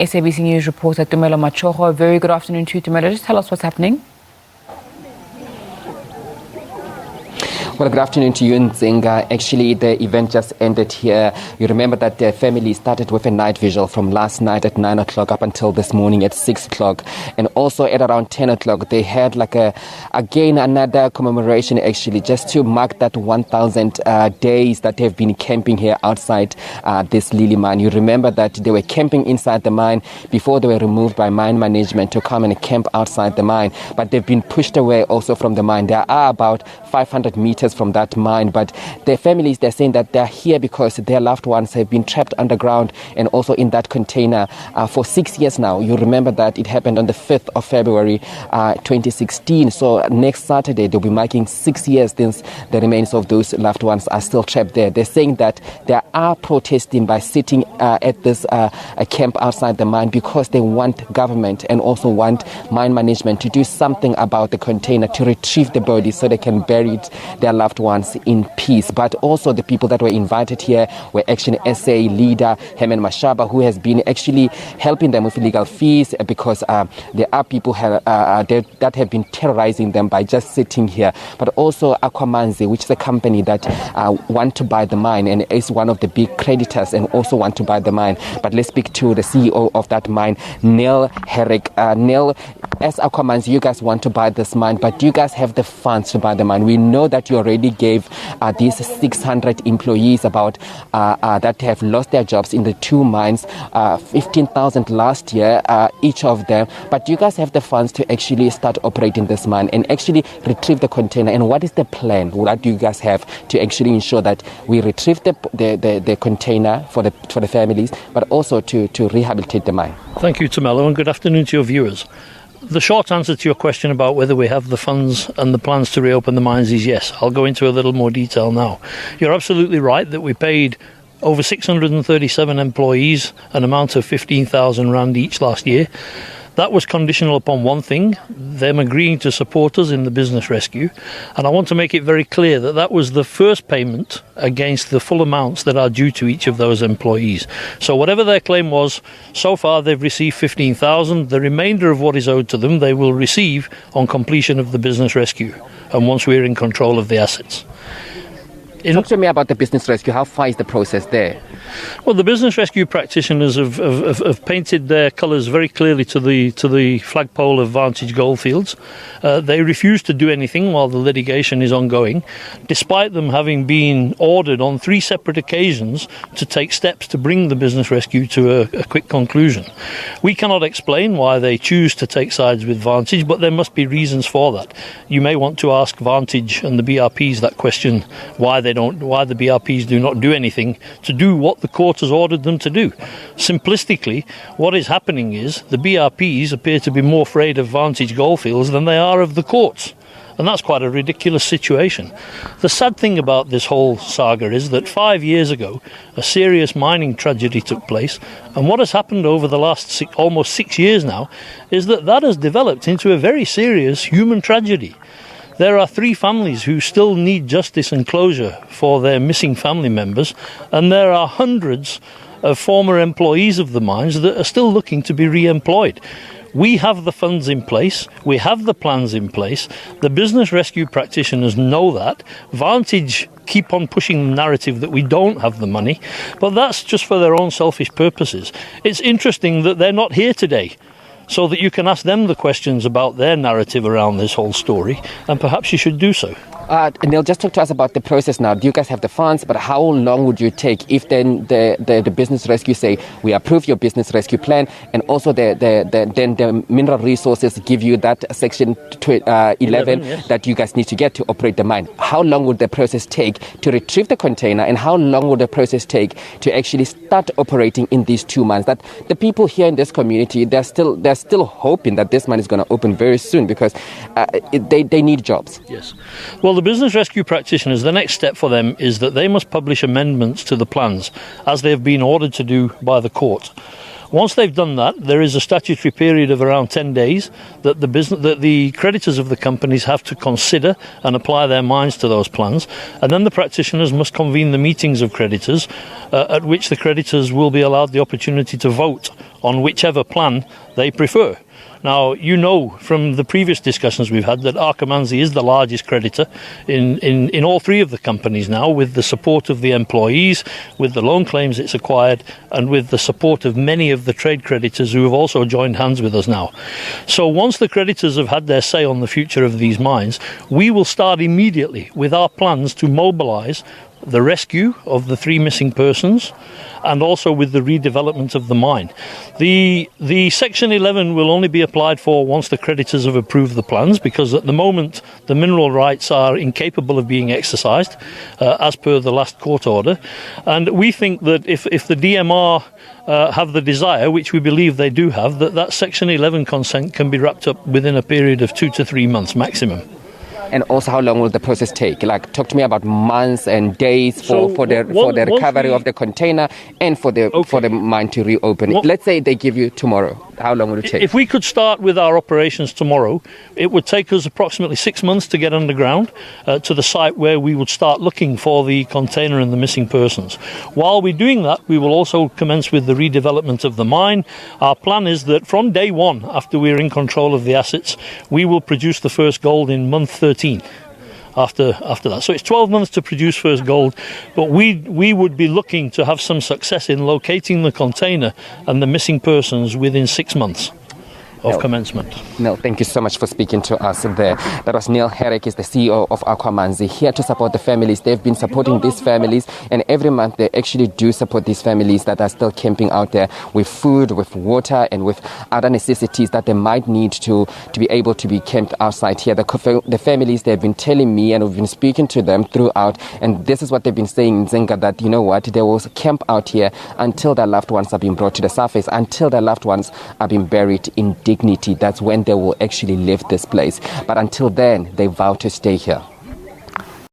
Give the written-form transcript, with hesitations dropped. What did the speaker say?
SABC News reporter Tumelo Machogo. Very good afternoon to you, Tumelo. Just tell us what's happening. Well, good afternoon to you, Nzinga. Actually, the event just ended here. You remember that the family started with a night vigil from last night at 9 o'clock up until this morning at 6 o'clock. And also at around 10 o'clock, they had another commemoration, actually, just to mark that 1,000 days that they've been camping here outside this lily mine. You remember that they were camping inside the mine before they were removed by mine management to come and camp outside the mine. But they've been pushed away also from the mine. There are about 500 meters from that mine, but their families, they're saying that they're here because their loved ones have been trapped underground and also in that container for 6 years now. You remember that it happened on the 5th of February 2016. So next Saturday they'll be marking 6 years since the remains of those loved ones are still trapped there. They're saying that they are protesting by sitting at this camp outside the mine because they want government and also want mine management to do something about the container, to retrieve the bodies so they can bury their loved ones in peace. But also the people that were invited here were Action SA leader Herrick who has been actually helping them with legal fees because there are people that have been terrorizing them by just sitting here. But also Arqomanzi, which is a company that want to buy the mine and is one of the big creditors and also want to buy the mine. But let's speak to the CEO of that mine, Herrick. Neil, as Arqomanzi, you guys want to buy this mine, but do you guys have the funds to buy the mine? We know that you already gave these 600 employees that have lost their jobs in the two mines, 15,000 last year, each of them. But do you guys have the funds to actually start operating this mine and actually retrieve the container? And what is the plan? What do you guys have to actually ensure that we retrieve the container for the families, but also to rehabilitate the mine? Thank you, Tumelo, and good afternoon to your viewers. The short answer to your question about whether we have the funds and the plans to reopen the mines is yes. I'll go into a little more detail now. You're absolutely right that we paid over 637 employees an amount of 15,000 rand each last year. That was conditional upon one thing, them agreeing to support us in the business rescue. And I want to make it very clear that that was the first payment against the full amounts that are due to each of those employees. So whatever their claim was, so far they've received 15,000. The remainder of what is owed to them, they will receive on completion of the business rescue and once we're in control of the assets. Talk to me about the business rescue. How far is the process there? Well, the business rescue practitioners have painted their colours very clearly to the flagpole of Vantage Goldfields. They refuse to do anything while the litigation is ongoing, despite them having been ordered on 3 separate occasions to take steps to bring the business rescue to a quick conclusion. We cannot explain why they choose to take sides with Vantage, but there must be reasons for that. You may want to ask Vantage and the BRPs that question, why the BRPs do not do anything to do what the court has ordered them to do. Simplistically, what is happening is the BRPs appear to be more afraid of Vantage Goldfields than they are of the courts. And that's quite a ridiculous situation. The sad thing about this whole saga is that 5 years ago, a serious mining tragedy took place. And what has happened over the last almost 6 years now is that has developed into a very serious human tragedy. There are 3 families who still need justice and closure for their missing family members, and there are hundreds of former employees of the mines that are still looking to be re-employed. We have the funds in place, we have the plans in place, the business rescue practitioners know that. Vantage keep on pushing the narrative that we don't have the money, but that's just for their own selfish purposes. It's interesting that they're not here today, so that you can ask them the questions about their narrative around this whole story, and perhaps you should do so. Neil, just talk to us about the process now. Do you guys have the funds, but how long would you take if then the business rescue say, we approve your business rescue plan, and also then the mineral resources give you that section 11 yes, that you guys need to get to operate the mine? How long would the process take to retrieve the container, and how long would the process take to actually start operating in these 2 mines? That the people here in this community, they're still hoping that this mine is going to open very soon because they need jobs. Yes. Well, the business rescue practitioners, the next step for them is that they must publish amendments to the plans, as they have been ordered to do by the court. Once they've done that, there is a statutory period of around 10 days that the creditors of the companies have to consider and apply their minds to those plans. And then the practitioners must convene the meetings of creditors, at which the creditors will be allowed the opportunity to vote on whichever plan they prefer. Now, you know from the previous discussions we've had that Arqomanzi is the largest creditor in all three of the companies now, with the support of the employees, with the loan claims it's acquired, and with the support of many of the trade creditors who have also joined hands with us now. So once the creditors have had their say on the future of these mines, we will start immediately with our plans to mobilise the rescue of the 3 missing persons and also with the redevelopment of the mine. The Section 11 will only be applied for once the creditors have approved the plans, because at the moment the mineral rights are incapable of being exercised as per the last court order. And we think that if the DMR have the desire, which we believe they do have, that Section 11 consent can be wrapped up within a period of 2 to 3 months maximum. And also, how long will the process take? Like, talk to me about months and days for the recovery of the container and for the mine to reopen. Let's say they give you tomorrow. How long will it take? If we could start with our operations tomorrow, it would take us approximately 6 months to get underground to the site where we would start looking for the container and the missing persons. While we're doing that, we will also commence with the redevelopment of the mine. Our plan is that from day one, after we're in control of the assets, we will produce the first gold in month 13. After that. So it's 12 months to produce first gold, but we would be looking to have some success in locating the container and the missing persons within 6 months of commencement. Neil, thank you so much for speaking to us there. That was Neil Herrick, is the CEO of Arqomanzi, here to support the families. They've been supporting these families, and every month they actually do support these families that are still camping out there with food, with water, and with other necessities that they might need to be able to be camped outside here. The families, they've been telling me, and we've been speaking to them throughout, and this is what they've been saying in Nzenga, that, you know what, they will camp out here until their loved ones are being brought to the surface, until their loved ones are being buried in dignity. That's when they will actually leave this place. But until then, they vow to stay here.